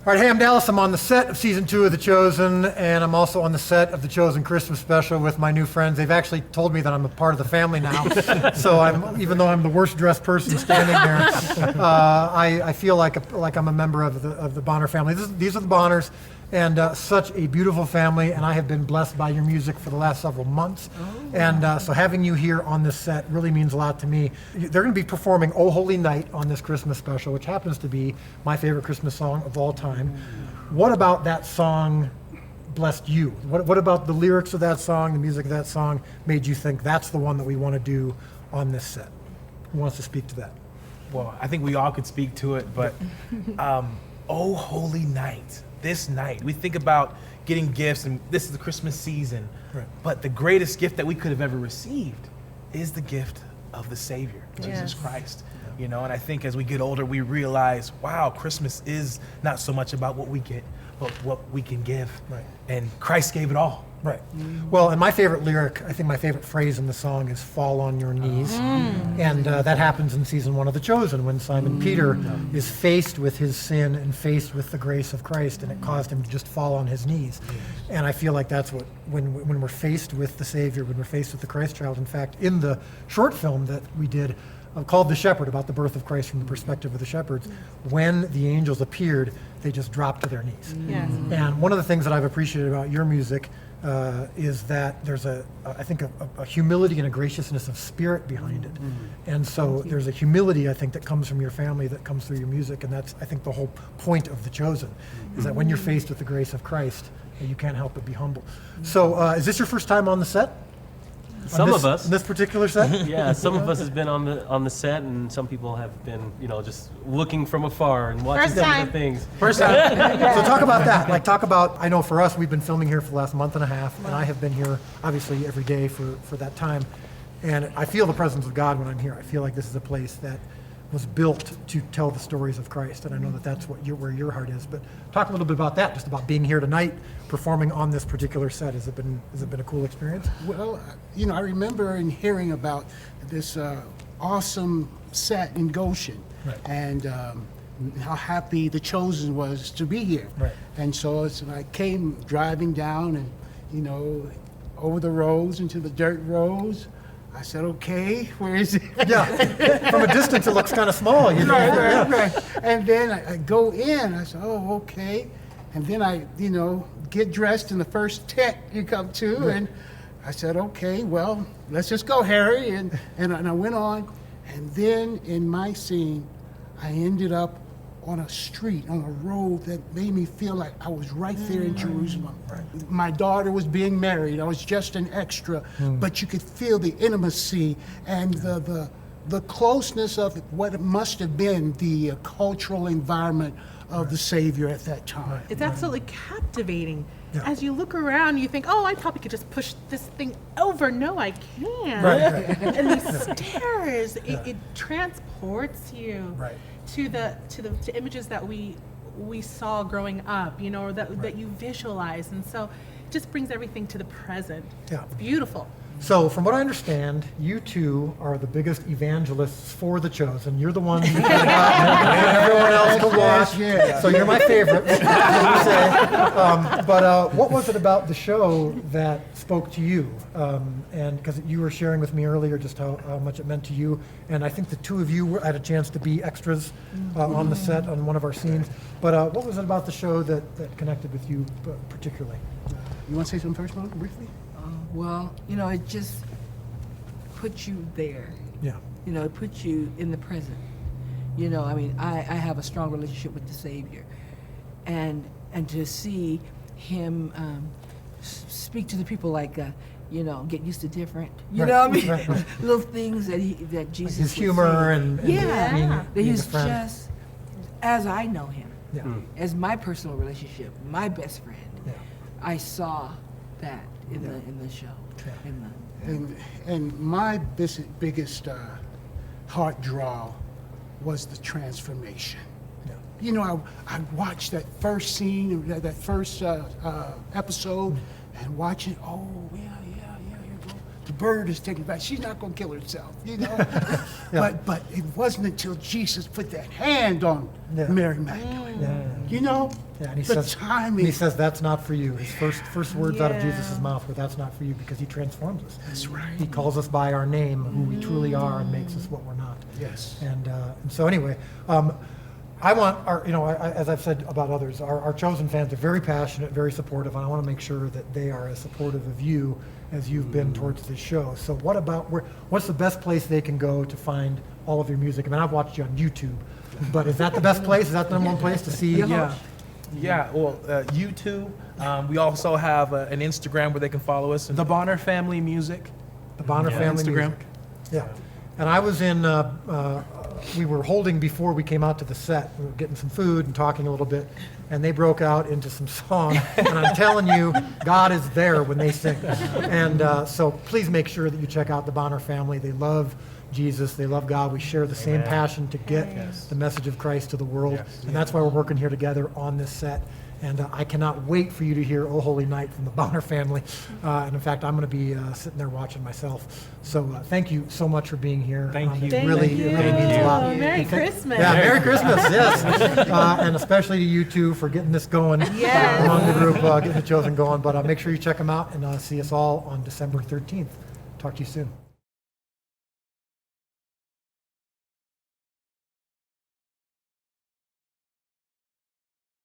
All right, hey, I'm Dallas. I'm on the set of season 2 of The Chosen, and I'm also on the set of The Chosen Christmas special with my new friends. They've actually told me that I'm a part of the family now, so even though I'm the worst dressed person standing there, I feel like I'm a member of the Bonner family. These are the Bonners, and such a beautiful family, and I have been blessed by your music for the last several months. And so having you here on this set really means a lot to me. They're going to be performing "Oh Holy Night" on this Christmas special, which happens to be my favorite Christmas song of all time. What about that song blessed you? What about the lyrics of that song, the music of that song, made you think that's the one that we want to do on this set? Who wants to speak to that? Well, I think we all could speak to it, but "Oh Holy Night." This night, we think about getting gifts, and this is the Christmas season, Right. but the greatest gift that we could have ever received is the gift of the Savior, Jesus Christ. You know, and I think as we get older, we realize, wow, Christmas is not so much about what we get, but what we can give. Right. And Christ gave it all. Right. Well, and my favorite lyric, I think my favorite phrase in the song is "fall on your knees." And that happens in season 1 of The Chosen when Simon Peter is faced with his sin and faced with the grace of Christ, and it caused him to just fall on his knees. And I feel like that's what, when we're faced with the Savior, when we're faced with the Christ child. In fact, in the short film that we did called "The Shepherd," about the birth of Christ from the perspective of the shepherds, when the angels appeared, they just dropped to their knees. Yes. And one of the things that I've appreciated about your music is that there's I think a humility and a graciousness of spirit behind it. And so there's a humility, I think, that comes from your family, that comes through your music, and that's, I think, the whole point of The Chosen, is that when you're faced with the grace of Christ, you can't help but be humble. So is this your first time on the set? Some of us. In this particular set? Yeah, some of us has been on the set, and some people have been, just looking from afar and watching First some time. of the things. First time. So talk about that. I know for us, we've been filming here for the last month and a half, and I have been here obviously every day for that time. And I feel the presence of God when I'm here. I feel like this is a place that was built to tell the stories of Christ, and I know that that's where your heart is. But talk a little bit about that, just about being here tonight, performing on this particular set. Has it been a cool experience? Well, I remember in hearing about this awesome set in Goshen, Right. and how happy The Chosen was to be here. Right. And so I came driving down, and over the roads into the dirt roads. I said, okay, where is it? Yeah. From a distance, it looks kind of small. Right. And then I go in. I said, oh, okay. And then I, get dressed in the first tent you come to. Right. And I said, okay, well, let's just go, Harry. And I went on. And then in my scene, I ended up on a street, on a road that made me feel like I was right there in Jerusalem. Right. My daughter was being married. I was just an extra, but you could feel the intimacy and the closeness of what it must have been, the cultural environment of the Savior at that time. It's absolutely captivating. Yeah. As you look around, you think, oh, I probably could just push this thing over. No, I can't. Right. And these stairs, it transports you Right. to the images that we saw growing up, or that you visualize. And so it just brings everything to the present. Yeah. It's beautiful. So, from what I understand, you two are the biggest evangelists for The Chosen. You're the ones who got everyone else to watch. Yes. So you're my favorite. But what was it about the show that spoke to you? And because you were sharing with me earlier just how much it meant to you, and I think the two of you had a chance to be extras on the set on one of our scenes. But what was it about the show that connected with you particularly? You want to say something first, Mom, briefly? Well, it just puts you there. Yeah. It puts you in the present. I have a strong relationship with the Savior. And to see him speak to the people like, get used to different. You know what I mean? Right. Little things that Jesus His would humor say. and that being he's a friend. just as I know him, Yeah. as my personal relationship, my best friend. Yeah. I saw that in the show. Yeah. And my biggest heart draw was the transformation. Yeah. I watched that first scene, that first episode, and watching, oh, yeah, the bird is taken back. She's not going to kill herself, Yeah. But it wasn't until Jesus put that hand on Yeah. Mary Magdalene. Yeah. Yeah, and he The says, timing. he says, that's not for you. His first words out of Yeah. Jesus' mouth were, that's not for you, because he transforms us. That's right. He calls us by our name, who we truly are, and makes us what we're not. Yes. And so anyway, I want our, as I've said about others, our chosen fans are very passionate, very supportive, and I want to make sure that they are as supportive of you as you've been towards this show. So what's the best place they can go to find all of your music? I mean, I've watched you on YouTube, but is that the best place? Is that the number one place to see? Yeah, well, YouTube. We also have an Instagram where they can follow us. The Bonner Family Music. The Bonner Family Instagram. Music. Yeah. And I was in, we were holding before we came out to the set. We were getting some food and talking a little bit, and they broke out into some song. And I'm telling you, God is there when they sing. And so please make sure that you check out the Bonner Family. They love Jesus. They love God. We share the same passion to get the message of Christ to the world. And that's why we're working here together on this set. And I cannot wait for you to hear "Oh Holy Night" from the Bonner Family. And in fact, I'm going to be sitting there watching myself. So thank you so much for being here. Thank you. Thank Really, you. it really means a lot. Merry And thank- Christmas. Yeah, Merry Christmas, yes. And especially to you two for getting this going Yes. among the group, getting the chosen going. But make sure you check them out, and see us all on December 13th. Talk to you soon.